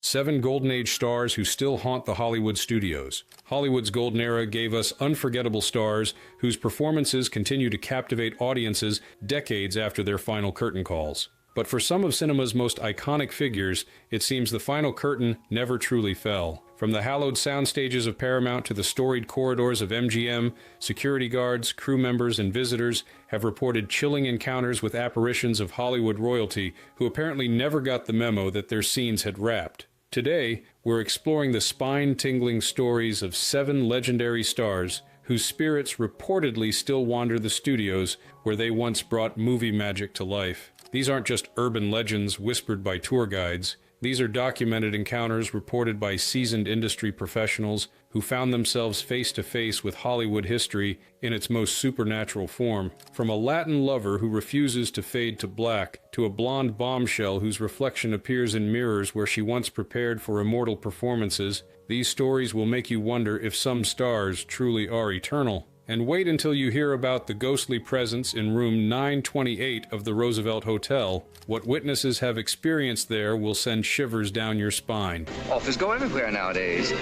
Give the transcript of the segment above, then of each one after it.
7 Golden Age stars who still haunt the Hollywood studios. Hollywood's golden era gave us unforgettable stars whose performances continue to captivate audiences decades after their final curtain calls. But for some of cinema's most iconic figures, it seems the final curtain never truly fell. From the hallowed sound stages of Paramount to the storied corridors of MGM, security guards, crew members, and visitors have reported chilling encounters with apparitions of Hollywood royalty who apparently never got the memo that their scenes had wrapped. Today, we're exploring the spine-tingling stories of 7 legendary stars whose spirits reportedly still wander the studios where they once brought movie magic to life. These aren't just urban legends whispered by tour guides. These are documented encounters reported by seasoned industry professionals who found themselves face to face with Hollywood history in its most supernatural form. From a Latin lover who refuses to fade to black, to a blonde bombshell whose reflection appears in mirrors where she once prepared for immortal performances, these stories will make you wonder if some stars truly are eternal. And wait until you hear about the ghostly presence in room 928 of the Roosevelt Hotel. What witnesses have experienced there will send shivers down your spine. Authors go everywhere nowadays.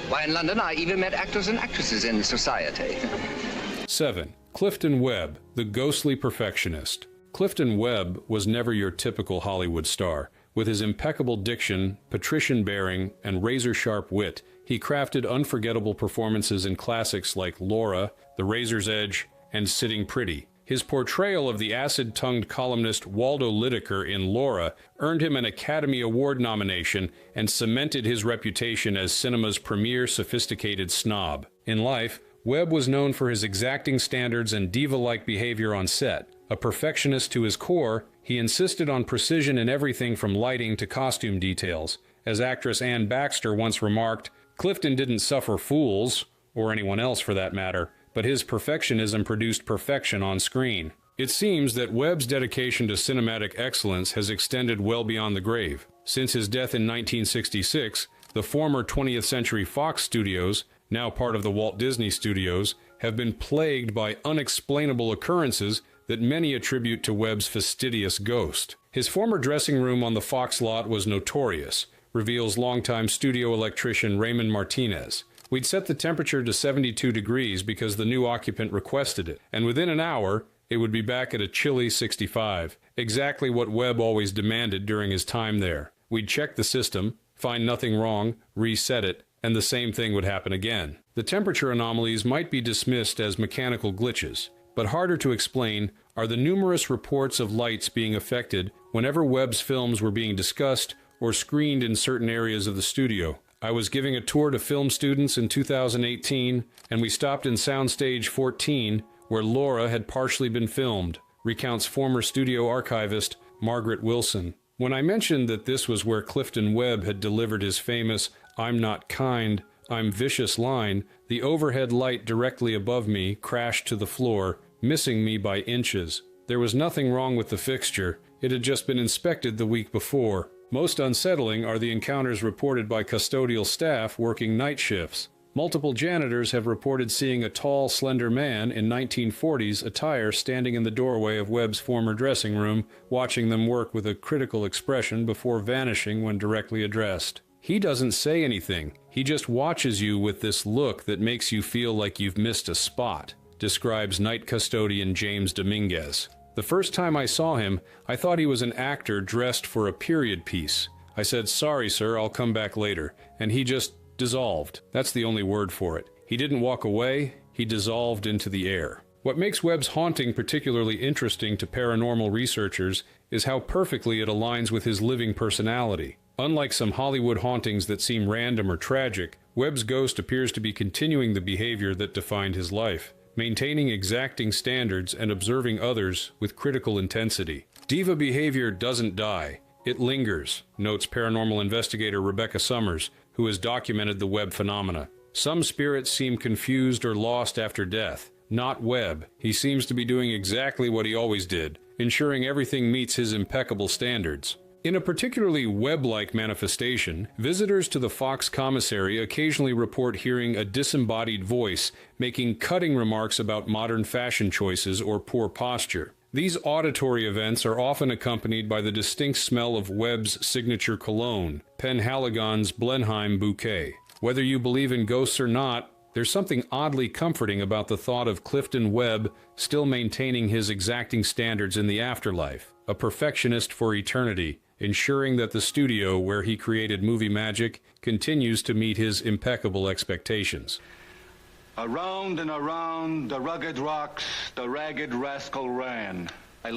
Why, in London, I even met actors and actresses in society. 7. Clifton Webb, the ghostly perfectionist. Clifton Webb was never your typical Hollywood star. With his impeccable diction, patrician bearing, and razor-sharp wit, he crafted unforgettable performances in classics like Laura, The Razor's Edge, and Sitting Pretty. His portrayal of the acid-tongued columnist Waldo Lydecker in Laura earned him an Academy Award nomination and cemented his reputation as cinema's premier sophisticated snob. In life, Webb was known for his exacting standards and diva-like behavior on set. A perfectionist to his core, he insisted on precision in everything from lighting to costume details. As actress Anne Baxter once remarked, Clifton didn't suffer fools, or anyone else for that matter, but his perfectionism produced perfection on screen. It seems that Webb's dedication to cinematic excellence has extended well beyond the grave. Since his death in 1966, the former 20th Century Fox studios, now part of the Walt Disney Studios, have been plagued by unexplainable occurrences that many attribute to Webb's fastidious ghost. His former dressing room on the Fox lot was notorious, reveals longtime studio electrician Raymond Martinez. We'd set the temperature to 72 degrees because the new occupant requested it, and within an hour, it would be back at a chilly 65, exactly what Webb always demanded during his time there. We'd check the system, find nothing wrong, reset it, and the same thing would happen again. The temperature anomalies might be dismissed as mechanical glitches, but harder to explain are the numerous reports of lights being affected whenever Webb's films were being discussed or screened in certain areas of the studio. I was giving a tour to film students in 2018, and we stopped in Soundstage 14, where Laura had partially been filmed, recounts former studio archivist Margaret Wilson. When I mentioned that this was where Clifton Webb had delivered his famous "I'm not kind, I'm vicious" line, the overhead light directly above me crashed to the floor, missing me by inches. There was nothing wrong with the fixture. It had just been inspected the week before. Most unsettling are the encounters reported by custodial staff working night shifts. Multiple janitors have reported seeing a tall, slender man in 1940s attire standing in the doorway of Webb's former dressing room, watching them work with a critical expression before vanishing when directly addressed. He doesn't say anything. He just watches you with this look that makes you feel like you've missed a spot, describes night custodian James Dominguez. The first time I saw him, I thought he was an actor dressed for a period piece. I said, "Sorry, sir, I'll come back later," and he just dissolved. That's the only word for it. He didn't walk away, he dissolved into the air. What makes Webb's haunting particularly interesting to paranormal researchers is how perfectly it aligns with his living personality. Unlike some Hollywood hauntings that seem random or tragic, Webb's ghost appears to be continuing the behavior that defined his life, maintaining exacting standards and observing others with critical intensity. Diva behavior doesn't die, it lingers, notes paranormal investigator Rebecca Summers, who has documented the Webb phenomena. Some spirits seem confused or lost after death. Not Webb. He seems to be doing exactly what he always did, ensuring everything meets his impeccable standards. In a particularly Webb-like manifestation, visitors to the Fox commissary occasionally report hearing a disembodied voice making cutting remarks about modern fashion choices or poor posture. These auditory events are often accompanied by the distinct smell of Webb's signature cologne, Penhaligon's Blenheim bouquet. Whether you believe in ghosts or not, there's something oddly comforting about the thought of Clifton Webb still maintaining his exacting standards in the afterlife, a perfectionist for eternity, ensuring that the studio where he created movie magic continues to meet his impeccable expectations. Around and around the rugged rocks, the ragged rascal ran.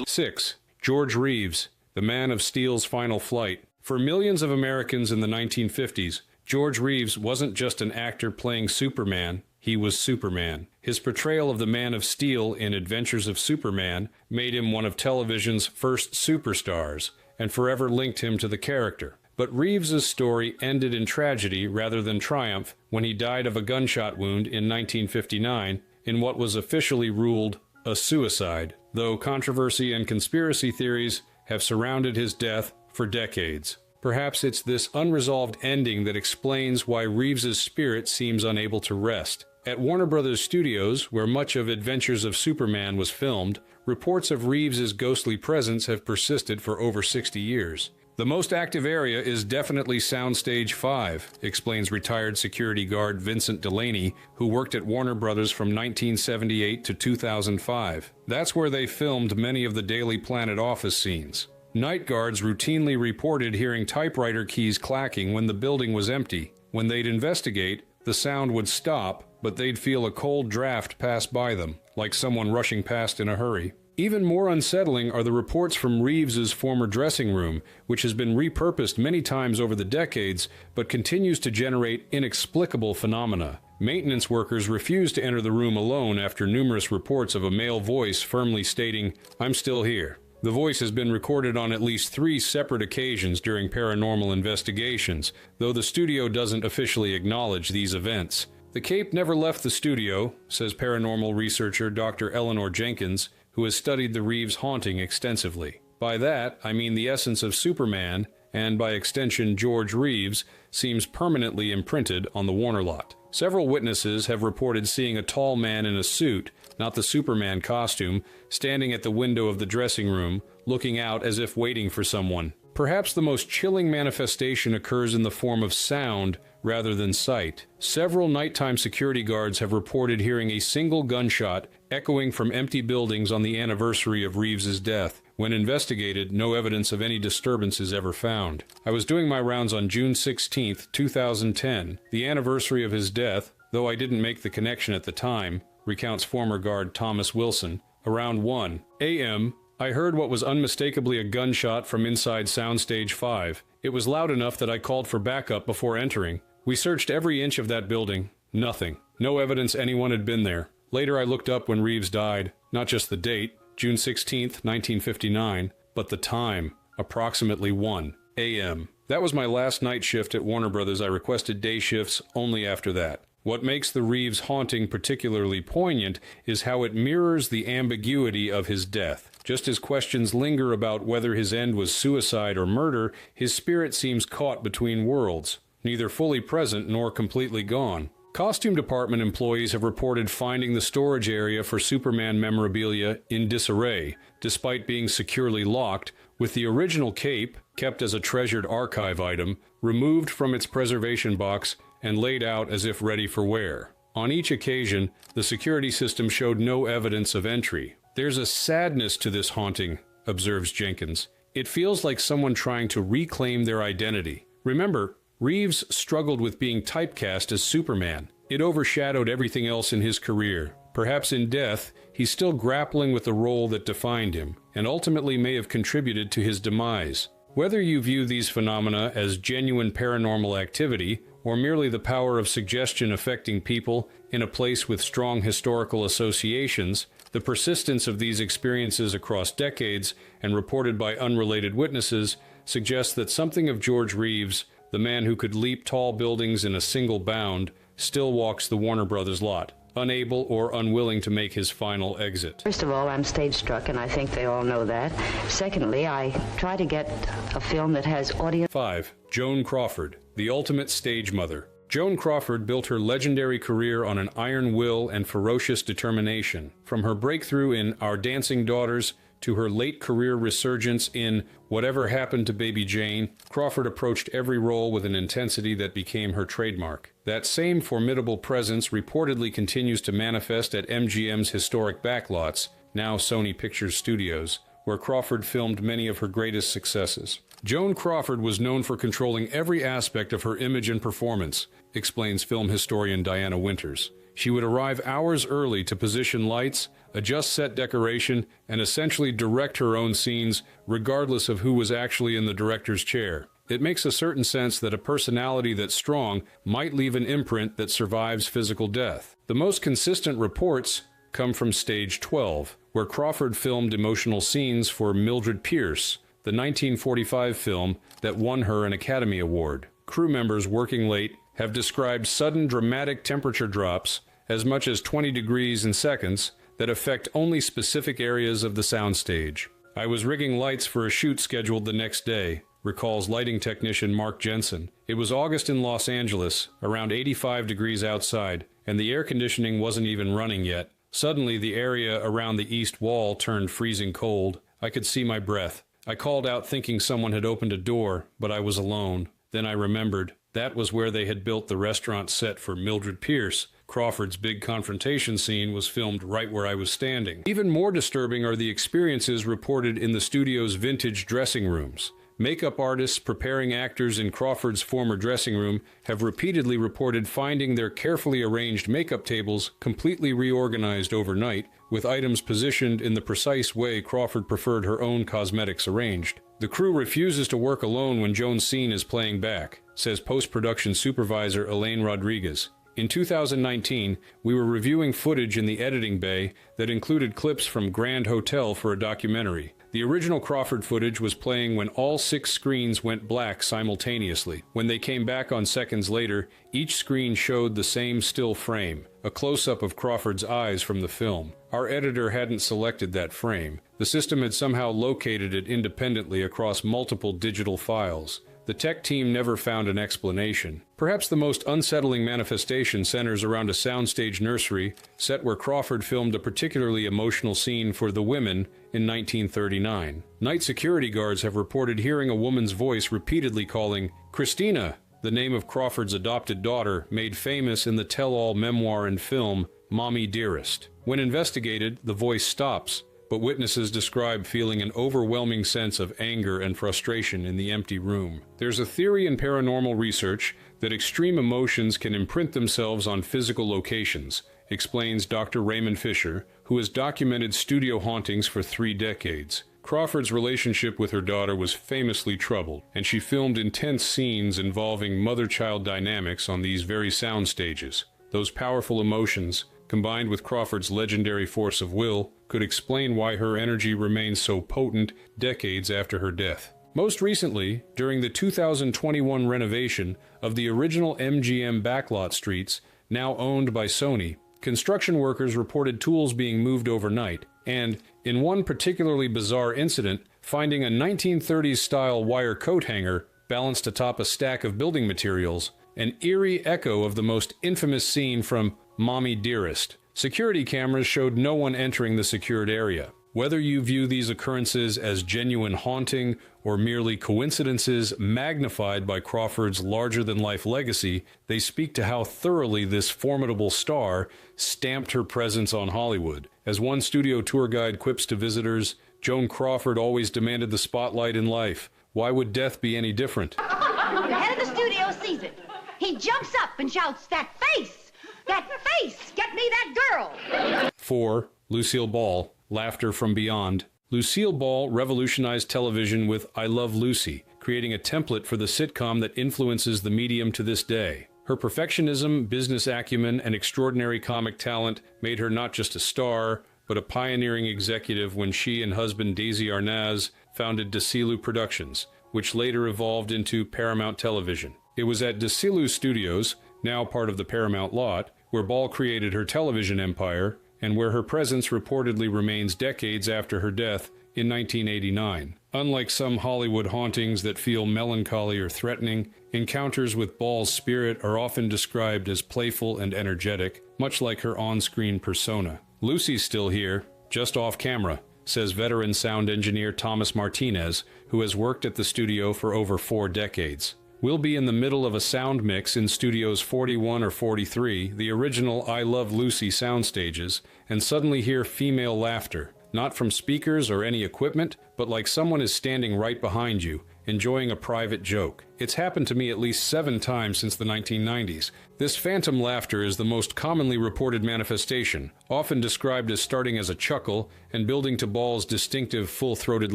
6. George Reeves, the Man of Steel's final flight. For millions of Americans in the 1950s, George Reeves wasn't just an actor playing Superman, he was Superman. His portrayal of the Man of Steel in Adventures of Superman made him one of television's first superstars, and forever linked him to the character. But Reeves's story ended in tragedy rather than triumph when he died of a gunshot wound in 1959 in what was officially ruled a suicide, though controversy and conspiracy theories have surrounded his death for decades. Perhaps it's this unresolved ending that explains why Reeves's spirit seems unable to rest. At Warner Brothers Studios, where much of Adventures of Superman was filmed, reports of Reeves's ghostly presence have persisted for over 60 years. The most active area is definitely Soundstage 5, explains retired security guard Vincent Delaney, who worked at Warner Brothers from 1978 to 2005. That's where they filmed many of the Daily Planet office scenes. Night guards routinely reported hearing typewriter keys clacking when the building was empty. When they'd investigate, the sound would stop, but they'd feel a cold draft pass by them, like someone rushing past in a hurry. Even more unsettling are the reports from Reeves's former dressing room, which has been repurposed many times over the decades, but continues to generate inexplicable phenomena. Maintenance workers refuse to enter the room alone after numerous reports of a male voice firmly stating, "I'm still here." The voice has been recorded on at least 3 separate occasions during paranormal investigations, though the studio doesn't officially acknowledge these events. The cape never left the studio, says paranormal researcher Dr. Eleanor Jenkins, who has studied the Reeves haunting extensively. By that, I mean the essence of Superman, and by extension George Reeves, seems permanently imprinted on the Warner lot. Several witnesses have reported seeing a tall man in a suit, not the Superman costume, standing at the window of the dressing room, looking out as if waiting for someone. Perhaps the most chilling manifestation occurs in the form of sound rather than sight. Several nighttime security guards have reported hearing a single gunshot echoing from empty buildings on the anniversary of Reeves's death. When investigated, no evidence of any disturbance is ever found. I was doing my rounds on June 16, 2010, the anniversary of his death, though I didn't make the connection at the time, recounts former guard Thomas Wilson. Around 1 a.m., I heard what was unmistakably a gunshot from inside Soundstage 5. It was loud enough that I called for backup before entering. We searched every inch of that building. Nothing. No evidence anyone had been there. Later I looked up when Reeves died. Not just the date, June 16, 1959, but the time, approximately 1 a.m. That was my last night shift at Warner Brothers. I requested day shifts only after that. What makes the Reeves haunting particularly poignant is how it mirrors the ambiguity of his death. Just as questions linger about whether his end was suicide or murder, his spirit seems caught between worlds, neither fully present nor completely gone. Costume department employees have reported finding the storage area for Superman memorabilia in disarray, despite being securely locked, with the original cape, kept as a treasured archive item, removed from its preservation box and laid out as if ready for wear. On each occasion, the security system showed no evidence of entry. There's a sadness to this haunting, observes Jenkins. It feels like someone trying to reclaim their identity. Remember, Reeves struggled with being typecast as Superman. It overshadowed everything else in his career. Perhaps in death, he's still grappling with the role that defined him, and ultimately may have contributed to his demise. Whether you view these phenomena as genuine paranormal activity, or merely the power of suggestion affecting people in a place with strong historical associations, the persistence of these experiences across decades and reported by unrelated witnesses suggests that something of George Reeves, the man who could leap tall buildings in a single bound, still walks the Warner Brothers lot, unable or unwilling to make his final exit. First of all, I'm stage struck, and I think they all know that. Secondly, I try to get a film that has audience. 5. Joan Crawford, the ultimate stage mother. Joan Crawford built her legendary career on an iron will and ferocious determination. From her breakthrough in Our Dancing Daughters to her late career resurgence in Whatever Happened to Baby Jane, Crawford approached every role with an intensity that became her trademark. That same formidable presence reportedly continues to manifest at MGM's historic backlots, now Sony Pictures Studios, where Crawford filmed many of her greatest successes. Joan Crawford was known for controlling every aspect of her image and performance, explains film historian Diana Winters. She would arrive hours early to position lights, adjust set decoration, and essentially direct her own scenes, regardless of who was actually in the director's chair. It makes a certain sense that a personality that's strong might leave an imprint that survives physical death. The most consistent reports come from Stage 12, where Crawford filmed emotional scenes for Mildred Pierce, the 1945 film that won her an Academy Award. Crew members working late have described sudden dramatic temperature drops, as much as 20 degrees in seconds, that affect only specific areas of the soundstage. I was rigging lights for a shoot scheduled the next day, recalls lighting technician Mark Jensen. It was August in Los Angeles, around 85 degrees outside, and the air conditioning wasn't even running yet. Suddenly, the area around the east wall turned freezing cold. I could see my breath. I called out thinking someone had opened a door, but I was alone. Then I remembered. That was where they had built the restaurant set for Mildred Pierce. Crawford's big confrontation scene was filmed right where I was standing. Even more disturbing are the experiences reported in the studio's vintage dressing rooms. Makeup artists preparing actors in Crawford's former dressing room have repeatedly reported finding their carefully arranged makeup tables completely reorganized overnight, with items positioned in the precise way Crawford preferred her own cosmetics arranged. The crew refuses to work alone when Joan's scene is playing back, says post-production supervisor Elaine Rodriguez. In 2019, we were reviewing footage in the editing bay that included clips from Grand Hotel for a documentary. The original Crawford footage was playing when all 6 screens went black simultaneously. When they came back on seconds later, each screen showed the same still frame, a close-up of Crawford's eyes from the film. Our editor hadn't selected that frame. The system had somehow located it independently across multiple digital files. The tech team never found an explanation. Perhaps the most unsettling manifestation centers around a soundstage nursery set where Crawford filmed a particularly emotional scene for The Women in 1939. Night security guards have reported hearing a woman's voice repeatedly calling, "Christina," the name of Crawford's adopted daughter, made famous in the tell-all memoir and film, Mommy Dearest. When investigated, the voice stops, but witnesses describe feeling an overwhelming sense of anger and frustration in the empty room. There's a theory in paranormal research that extreme emotions can imprint themselves on physical locations, explains Dr. Raymond Fisher, who has documented studio hauntings for 3 decades. Crawford's relationship with her daughter was famously troubled, and she filmed intense scenes involving mother-child dynamics on these very sound stages. Those powerful emotions, combined with Crawford's legendary force of will, could explain why her energy remains so potent decades after her death. Most recently, during the 2021 renovation of the original MGM backlot streets, now owned by Sony, construction workers reported tools being moved overnight, and, in one particularly bizarre incident, finding a 1930s-style wire coat hanger balanced atop a stack of building materials, an eerie echo of the most infamous scene from Mommy Dearest. Security cameras showed no one entering the secured area. Whether you view these occurrences as genuine haunting or merely coincidences magnified by Crawford's larger-than-life legacy, they speak to how thoroughly this formidable star stamped her presence on Hollywood. As one studio tour guide quips to visitors, Joan Crawford always demanded the spotlight in life. Why would death be any different? The head of the studio sees it. He jumps up and shouts, "That face! That face! Get me that girl!" 4. Lucille Ball, Laughter from Beyond. Lucille Ball revolutionized television with I Love Lucy, creating a template for the sitcom that influences the medium to this day. Her perfectionism, business acumen, and extraordinary comic talent made her not just a star, but a pioneering executive when she and husband Daisy Arnaz founded Desilu Productions, which later evolved into Paramount Television. It was at Desilu Studios, now part of the Paramount lot, where Ball created her television empire, and where her presence reportedly remains decades after her death in 1989. Unlike some Hollywood hauntings that feel melancholy or threatening, encounters with Ball's spirit are often described as playful and energetic, much like her on-screen persona. Lucy's still here, just off camera, says veteran sound engineer Thomas Martinez, who has worked at the studio for over 4 decades. We'll be in the middle of a sound mix in studios 41 or 43, the original I Love Lucy sound stages, and suddenly hear female laughter. Not from speakers or any equipment, but like someone is standing right behind you, enjoying a private joke. It's happened to me at least 7 times since the 1990s. This phantom laughter is the most commonly reported manifestation, often described as starting as a chuckle and building to Ball's distinctive full-throated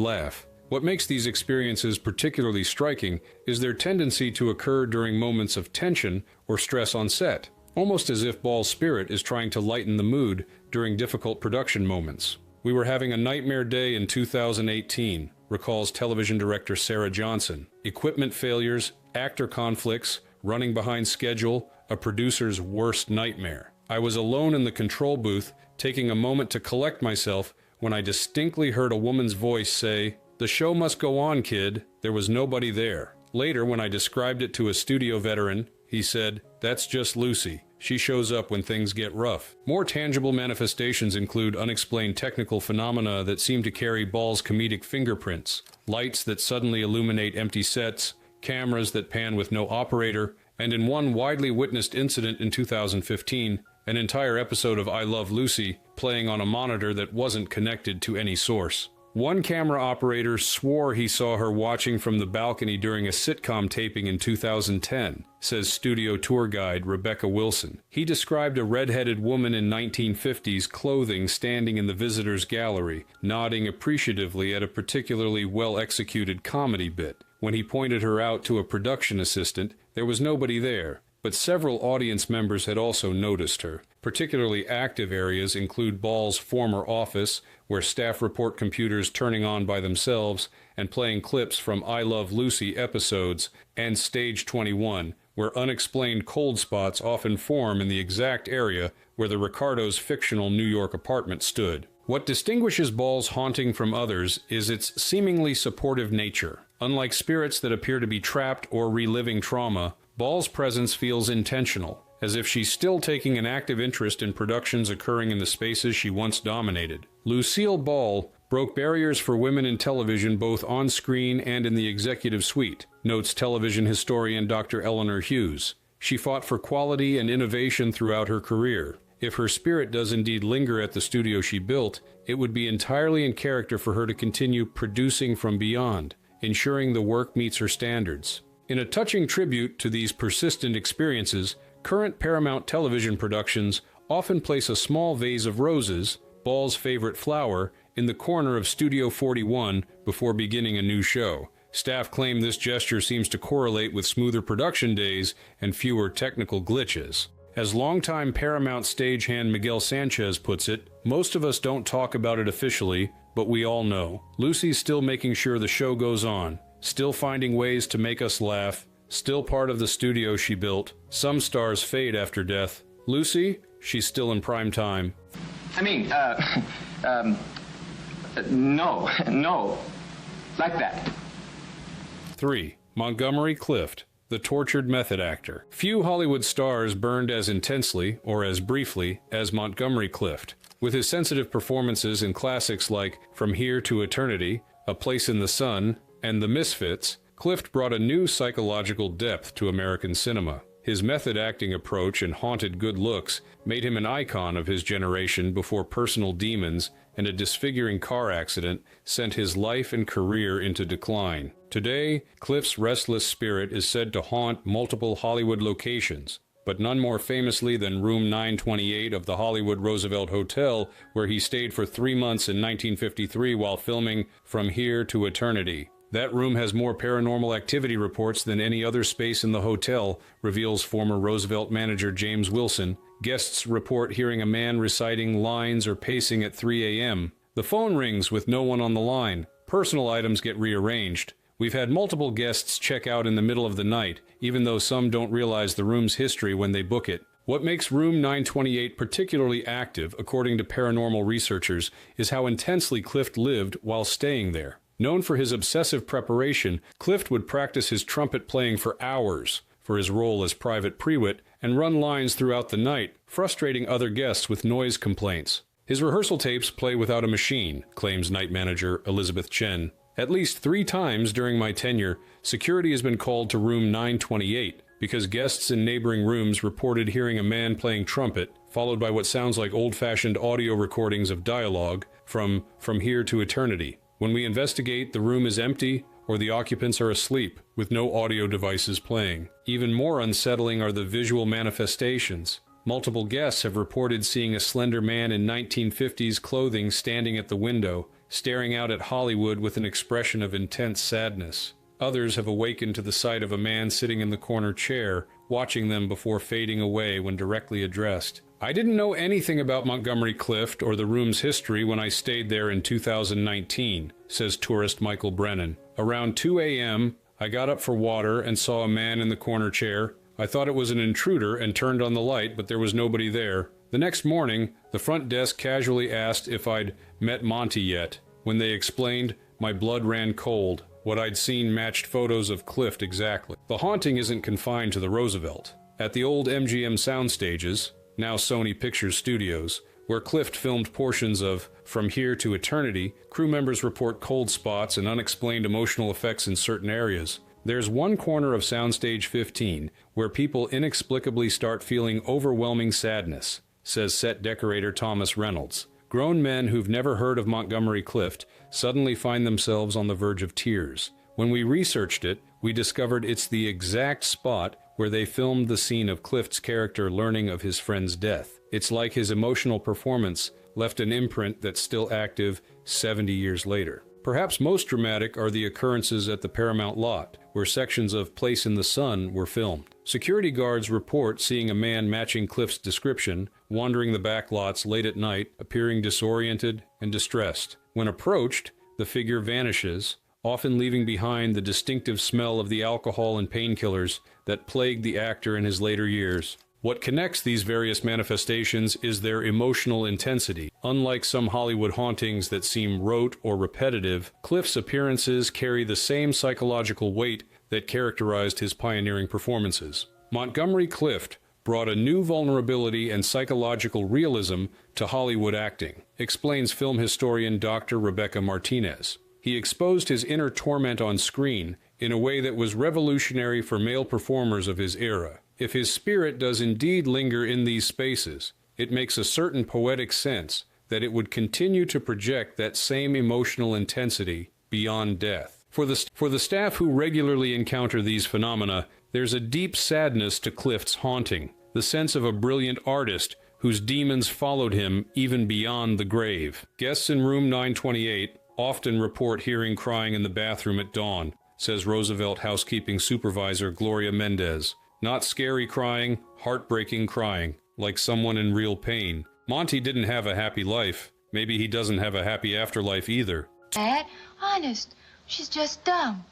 laugh. What makes these experiences particularly striking is their tendency to occur during moments of tension or stress on set, almost as if Ball's spirit is trying to lighten the mood during difficult production moments. We were having a nightmare day in 2018, recalls television director Sarah Johnson. Equipment failures, actor conflicts, running behind schedule, a producer's worst nightmare. I was alone in the control booth, taking a moment to collect myself when I distinctly heard a woman's voice say, "The show must go on, kid." There was nobody there. Later, when I described it to a studio veteran, he said, "That's just Lucy. She shows up when things get rough." More tangible manifestations include unexplained technical phenomena that seem to carry Ball's comedic fingerprints, lights that suddenly illuminate empty sets, cameras that pan with no operator, and in one widely witnessed incident in 2015, an entire episode of I Love Lucy playing on a monitor that wasn't connected to any source. One camera operator swore he saw her watching from the balcony during a sitcom taping in 2010, says studio tour guide Rebecca Wilson. He described a red-headed woman in 1950s clothing standing in the visitors' gallery, nodding appreciatively at a particularly well-executed comedy bit. When he pointed her out to a production assistant, there was nobody there, but several audience members had also noticed her. Particularly active areas include Ball's former office, where staff report computers turning on by themselves and playing clips from I Love Lucy episodes, and Stage 21, where unexplained cold spots often form in the exact area where the Ricardos' fictional New York apartment stood. What distinguishes Ball's haunting from others is its seemingly supportive nature. Unlike spirits that appear to be trapped or reliving trauma, Ball's presence feels intentional, as if she's still taking an active interest in productions occurring in the spaces she once dominated. Lucille Ball broke barriers for women in television both on screen and in the executive suite, notes television historian Dr. Eleanor Hughes. She fought for quality and innovation throughout her career. If her spirit does indeed linger at the studio she built, it would be entirely in character for her to continue producing from beyond, ensuring the work meets her standards. In a touching tribute to these persistent experiences, current Paramount television productions often place a small vase of roses, Ball's favorite flower, in the corner of Studio 41 before beginning a new show. Staff claim this gesture seems to correlate with smoother production days and fewer technical glitches. As longtime Paramount stagehand Miguel Sanchez puts it, most of us don't talk about it officially, but we all know. Lucy's still making sure the show goes on, still finding ways to make us laugh, still part of the studio she built. Some stars fade after death. Lucy, she's still in prime time. No. Like that. 3. Montgomery Clift, the tortured method actor. Few Hollywood stars burned as intensely, or as briefly, as Montgomery Clift. With his sensitive performances in classics like From Here to Eternity, A Place in the Sun, and The Misfits, Clift brought a new psychological depth to American cinema. His method acting approach and haunted good looks made him an icon of his generation before personal demons and a disfiguring car accident sent his life and career into decline. Today, Clift's restless spirit is said to haunt multiple Hollywood locations, but none more famously than Room 928 of the Hollywood Roosevelt Hotel, where he stayed for 3 months in 1953 while filming From Here to Eternity. That room has more paranormal activity reports than any other space in the hotel, reveals former Roosevelt manager James Wilson. Guests report hearing a man reciting lines or pacing at 3 a.m. The phone rings with no one on the line. Personal items get rearranged. We've had multiple guests check out in the middle of the night, even though some don't realize the room's history when they book it. What makes Room 928 particularly active, according to paranormal researchers, is how intensely Clift lived while staying there. Known for his obsessive preparation, Clift would practice his trumpet playing for hours for his role as Private Prewitt and run lines throughout the night, frustrating other guests with noise complaints. His rehearsal tapes play without a machine, claims night manager Elizabeth Chen. At least 3 times during my tenure, security has been called to room 928 because guests in neighboring rooms reported hearing a man playing trumpet, followed by what sounds like old-fashioned audio recordings of dialogue from Here to Eternity. When we investigate, the room is empty or the occupants are asleep, with no audio devices playing. Even more unsettling are the visual manifestations. Multiple guests have reported seeing a slender man in 1950s clothing standing at the window, staring out at Hollywood with an expression of intense sadness. Others have awakened to the sight of a man sitting in the corner chair, watching them before fading away when directly addressed. I didn't know anything about Montgomery Clift or the room's history when I stayed there in 2019, says tourist Michael Brennan. Around 2 a.m., I got up for water and saw a man in the corner chair. I thought it was an intruder and turned on the light, but there was nobody there. The next morning, the front desk casually asked if I'd met Monty yet. When they explained, my blood ran cold. What I'd seen matched photos of Clift exactly. The haunting isn't confined to the Roosevelt. At the old MGM soundstages, now Sony Pictures Studios, where Clift filmed portions of From Here to Eternity, crew members report cold spots and unexplained emotional effects in certain areas. There's one corner of Soundstage 15 where people inexplicably start feeling overwhelming sadness, says set decorator Thomas Reynolds. Grown men who've never heard of Montgomery Clift suddenly find themselves on the verge of tears. When we researched it, we discovered it's the exact spot where they filmed the scene of Clift's character learning of his friend's death. It's like his emotional performance left an imprint that's still active 70 years later. Perhaps most dramatic are the occurrences at the Paramount lot, where sections of Place in the Sun were filmed. Security guards report seeing a man matching Clift's description, wandering the back lots late at night, appearing disoriented and distressed. When approached, the figure vanishes, often leaving behind the distinctive smell of the alcohol and painkillers that plagued the actor in his later years. What connects these various manifestations is their emotional intensity. Unlike some Hollywood hauntings that seem rote or repetitive, Clift's appearances carry the same psychological weight that characterized his pioneering performances. Montgomery Clift brought a new vulnerability and psychological realism to Hollywood acting, explains film historian Dr. Rebecca Martinez. He exposed his inner torment on screen in a way that was revolutionary for male performers of his era. If his spirit does indeed linger in these spaces, it makes a certain poetic sense that it would continue to project that same emotional intensity beyond death. For the staff who regularly encounter these phenomena, there's a deep sadness to Clift's haunting, the sense of a brilliant artist whose demons followed him even beyond the grave. Guests in room 928 often report hearing crying in the bathroom at dawn, says Roosevelt housekeeping supervisor Gloria Mendez. Not scary crying, heartbreaking crying, like someone in real pain. Monty didn't have a happy life. Maybe he doesn't have a happy afterlife either. Dad, honest, she's just dumb.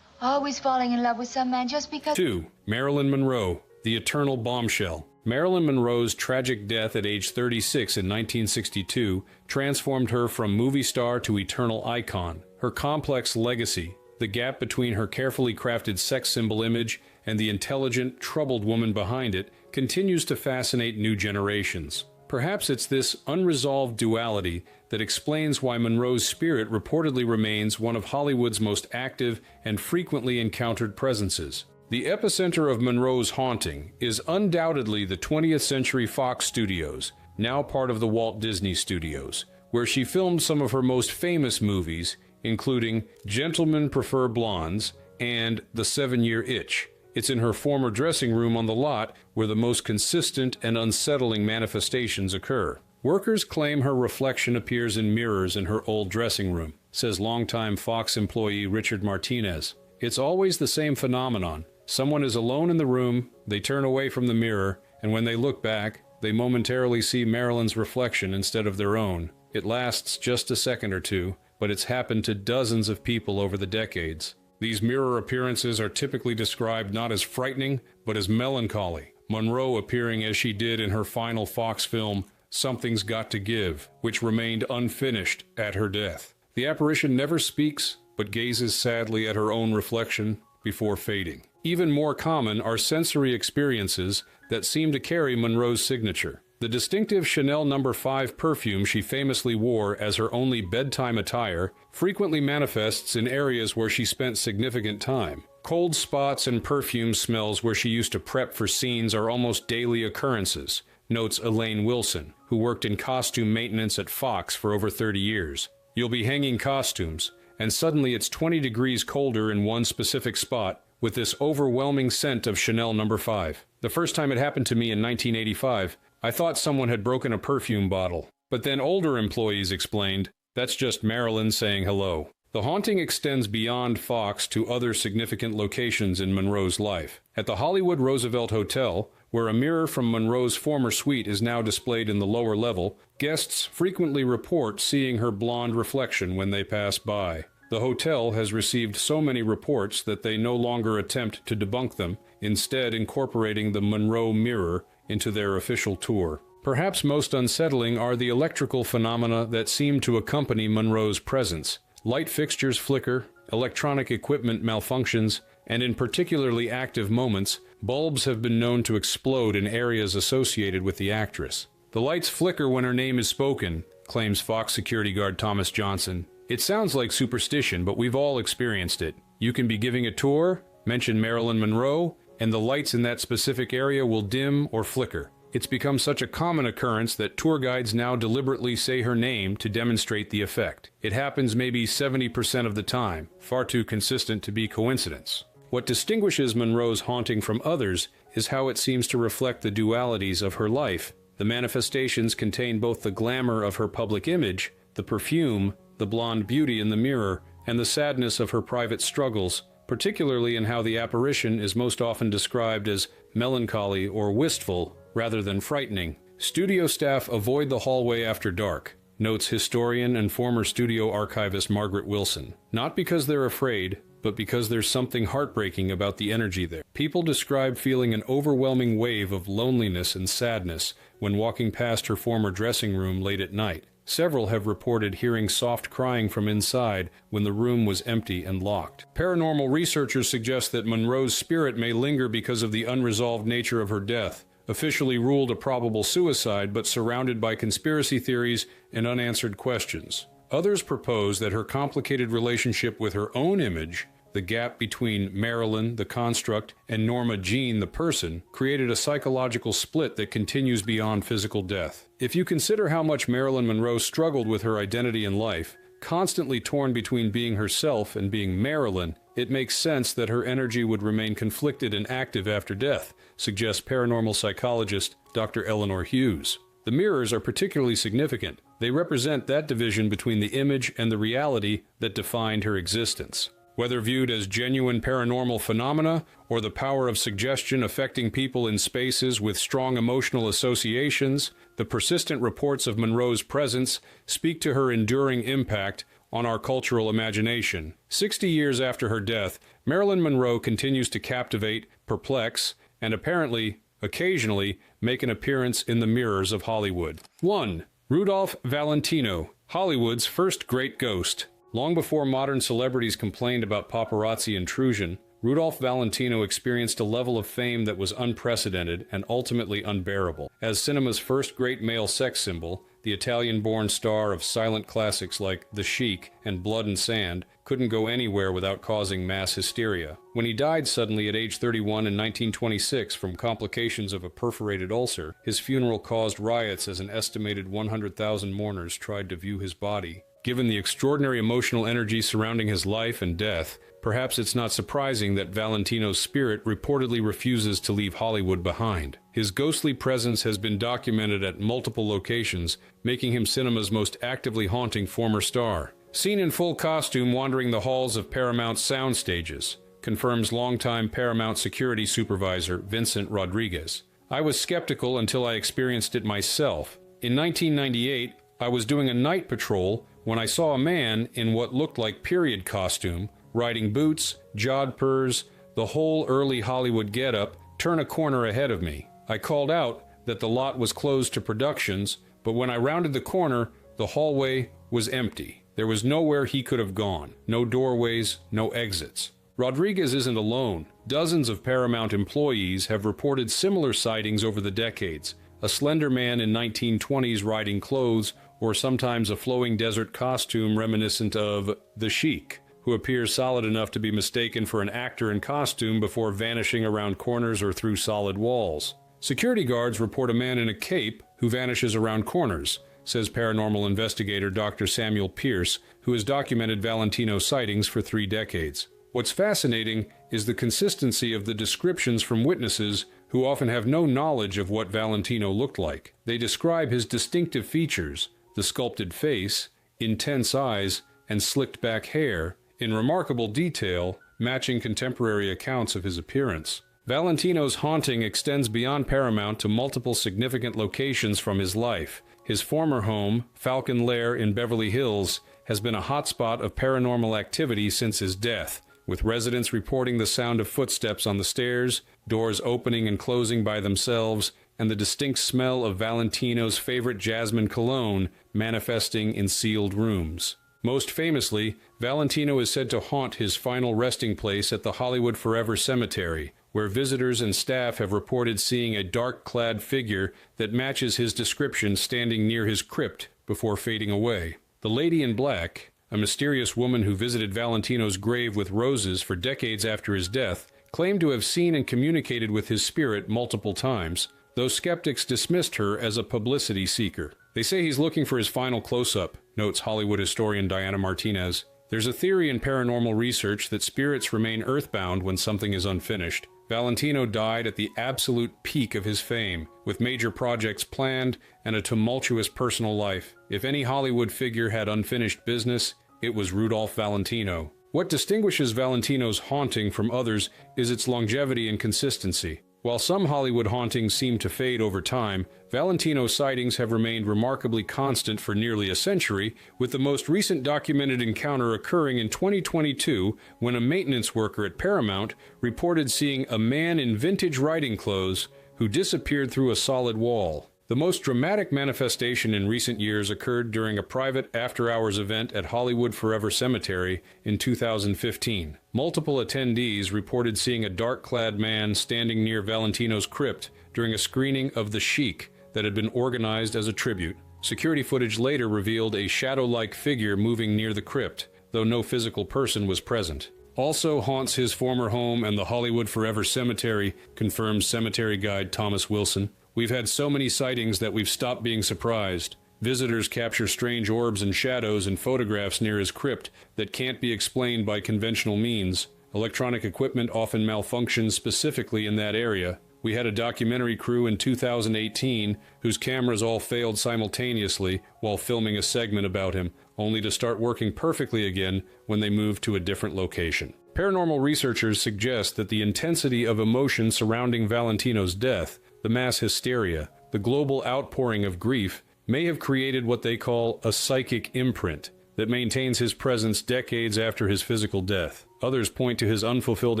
Always falling in love with some man just because... 2. Marilyn Monroe, the eternal bombshell. Marilyn Monroe's tragic death at age 36 in 1962 transformed her from movie star to eternal icon. Her complex legacy, the gap between her carefully crafted sex symbol image and the intelligent, troubled woman behind it, continues to fascinate new generations. Perhaps it's this unresolved duality that explains why Monroe's spirit reportedly remains one of Hollywood's most active and frequently encountered presences. The epicenter of Monroe's haunting is undoubtedly the 20th Century Fox Studios, now part of the Walt Disney Studios, where she filmed some of her most famous movies, including Gentlemen Prefer Blondes and The 7-Year Itch. It's in her former dressing room on the lot where the most consistent and unsettling manifestations occur. Workers claim her reflection appears in mirrors in her old dressing room, says longtime Fox employee Richard Martinez. It's always the same phenomenon. Someone is alone in the room, they turn away from the mirror, and when they look back, they momentarily see Marilyn's reflection instead of their own. It lasts just a second or two, but it's happened to dozens of people over the decades. These mirror appearances are typically described not as frightening, but as melancholy. Monroe appearing as she did in her final Fox film, Something's Got to Give, which remained unfinished at her death. The apparition never speaks, but gazes sadly at her own reflection before fading. Even more common are sensory experiences that seem to carry Monroe's signature. The distinctive Chanel No. 5 perfume she famously wore as her only bedtime attire frequently manifests in areas where she spent significant time. Cold spots and perfume smells where she used to prep for scenes are almost daily occurrences, notes Elaine Wilson, who worked in costume maintenance at Fox for over 30 years. You'll be hanging costumes, and suddenly it's 20 degrees colder in one specific spot with this overwhelming scent of Chanel No. 5. The first time it happened to me in 1985, I thought someone had broken a perfume bottle. But then older employees explained, that's just Marilyn saying hello. The haunting extends beyond Fox to other significant locations in Monroe's life. At the Hollywood Roosevelt Hotel, where a mirror from Monroe's former suite is now displayed in the lower level, guests frequently report seeing her blonde reflection when they pass by. The hotel has received so many reports that they no longer attempt to debunk them, instead incorporating the Monroe Mirror into their official tour. Perhaps most unsettling are the electrical phenomena that seem to accompany Monroe's presence. Light fixtures flicker, electronic equipment malfunctions, and in particularly active moments, bulbs have been known to explode in areas associated with the actress. The lights flicker when her name is spoken, claims Fox security guard Thomas Johnson. It sounds like superstition, but we've all experienced it. You can be giving a tour, mention Marilyn Monroe, and the lights in that specific area will dim or flicker. It's become such a common occurrence that tour guides now deliberately say her name to demonstrate the effect. It happens maybe 70% of the time, far too consistent to be coincidence. What distinguishes Monroe's haunting from others is how it seems to reflect the dualities of her life. The manifestations contain both the glamour of her public image, the perfume, the blonde beauty in the mirror, and the sadness of her private struggles, particularly in how the apparition is most often described as melancholy or wistful rather than frightening. Studio staff avoid the hallway after dark, notes historian and former studio archivist Margaret Wilson. Not because they're afraid, but because there's something heartbreaking about the energy there. People describe feeling an overwhelming wave of loneliness and sadness when walking past her former dressing room late at night. Several have reported hearing soft crying from inside when the room was empty and locked. Paranormal researchers suggest that Monroe's spirit may linger because of the unresolved nature of her death, officially ruled a probable suicide but surrounded by conspiracy theories and unanswered questions. Others propose that her complicated relationship with her own image, the gap between Marilyn, the construct, and Norma Jean, the person, created a psychological split that continues beyond physical death. If you consider how much Marilyn Monroe struggled with her identity in life, constantly torn between being herself and being Marilyn, it makes sense that her energy would remain conflicted and active after death, suggests paranormal psychologist Dr. Eleanor Hughes. The mirrors are particularly significant. They represent that division between the image and the reality that defined her existence. Whether viewed as genuine paranormal phenomena or the power of suggestion affecting people in spaces with strong emotional associations, the persistent reports of Monroe's presence speak to her enduring impact on our cultural imagination. 60 years after her death, Marilyn Monroe continues to captivate, perplex, and apparently, occasionally, make an appearance in the mirrors of Hollywood. 1. Rudolph Valentino, Hollywood's first great ghost. Long before modern celebrities complained about paparazzi intrusion, Rudolph Valentino experienced a level of fame that was unprecedented and ultimately unbearable. As cinema's first great male sex symbol, the Italian-born star of silent classics like The Sheik and Blood and Sand couldn't go anywhere without causing mass hysteria. When he died suddenly at age 31 in 1926 from complications of a perforated ulcer, his funeral caused riots as an estimated 100,000 mourners tried to view his body. Given the extraordinary emotional energy surrounding his life and death, perhaps it's not surprising that Valentino's spirit reportedly refuses to leave Hollywood behind. His ghostly presence has been documented at multiple locations, making him cinema's most actively haunting former star. Seen in full costume wandering the halls of Paramount's sound stages, confirms longtime Paramount security supervisor Vincent Rodriguez. I was skeptical until I experienced it myself. In 1998, I was doing a night patrol when I saw a man in what looked like period costume, riding boots, jodhpurs, the whole early Hollywood getup, turn a corner ahead of me. I called out that the lot was closed to productions, but when I rounded the corner, the hallway was empty. There was nowhere he could have gone. No doorways, no exits. Rodriguez isn't alone. Dozens of Paramount employees have reported similar sightings over the decades, a slender man in 1920s riding clothes, or sometimes a flowing desert costume reminiscent of the Sheik, who appears solid enough to be mistaken for an actor in costume before vanishing around corners or through solid walls. Security guards report a man in a cape who vanishes around corners, says paranormal investigator Dr. Samuel Pierce, who has documented Valentino sightings for 3 decades. What's fascinating is the consistency of the descriptions from witnesses who often have no knowledge of what Valentino looked like. They describe his distinctive features, the sculpted face, intense eyes, and slicked back hair, in remarkable detail, matching contemporary accounts of his appearance. Valentino's haunting extends beyond Paramount to multiple significant locations from his life. His former home, Falcon Lair in Beverly Hills, has been a hotspot of paranormal activity since his death, with residents reporting the sound of footsteps on the stairs, doors opening and closing by themselves, and the distinct smell of Valentino's favorite jasmine cologne manifesting in sealed rooms. Most famously, Valentino is said to haunt his final resting place at the Hollywood Forever Cemetery, where visitors and staff have reported seeing a dark-clad figure that matches his description standing near his crypt before fading away. The Lady in Black, a mysterious woman who visited Valentino's grave with roses for decades after his death, claimed to have seen and communicated with his spirit multiple times, though skeptics dismissed her as a publicity seeker. They say he's looking for his final close-up, notes Hollywood historian Diana Martinez. There's a theory in paranormal research that spirits remain earthbound when something is unfinished. Valentino died at the absolute peak of his fame, with major projects planned and a tumultuous personal life. If any Hollywood figure had unfinished business, it was Rudolph Valentino. What distinguishes Valentino's haunting from others is its longevity and consistency. While some Hollywood hauntings seem to fade over time, Valentino sightings have remained remarkably constant for nearly a century, with the most recent documented encounter occurring in 2022 when a maintenance worker at Paramount reported seeing a man in vintage riding clothes who disappeared through a solid wall. The most dramatic manifestation in recent years occurred during a private after-hours event at Hollywood Forever Cemetery in 2015. Multiple attendees reported seeing a dark-clad man standing near Valentino's crypt during a screening of The Sheik that had been organized as a tribute. Security footage later revealed a shadow-like figure moving near the crypt, though no physical person was present. Also haunts his former home and the Hollywood Forever Cemetery, confirms cemetery guide Thomas Wilson. We've had so many sightings that we've stopped being surprised. Visitors capture strange orbs and shadows in photographs near his crypt that can't be explained by conventional means. Electronic equipment often malfunctions specifically in that area. We had a documentary crew in 2018 whose cameras all failed simultaneously while filming a segment about him, only to start working perfectly again when they moved to a different location. Paranormal researchers suggest that the intensity of emotion surrounding Valentino's death, the mass hysteria, the global outpouring of grief, may have created what they call a psychic imprint that maintains his presence decades after his physical death. Others point to his unfulfilled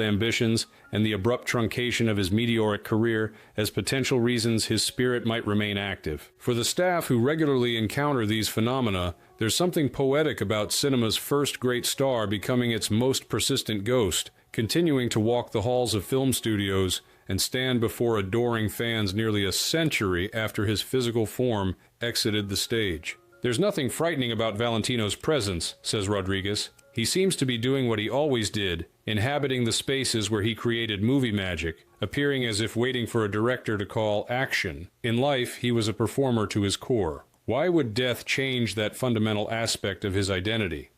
ambitions and the abrupt truncation of his meteoric career as potential reasons his spirit might remain active. For the staff who regularly encounter these phenomena, there's something poetic about cinema's first great star becoming its most persistent ghost, continuing to walk the halls of film studios and stand before adoring fans nearly a century after his physical form exited the stage. There's nothing frightening about Valentino's presence, says Rodriguez. He seems to be doing what he always did, inhabiting the spaces where he created movie magic, appearing as if waiting for a director to call action. In life, he was a performer to his core. Why would death change that fundamental aspect of his identity?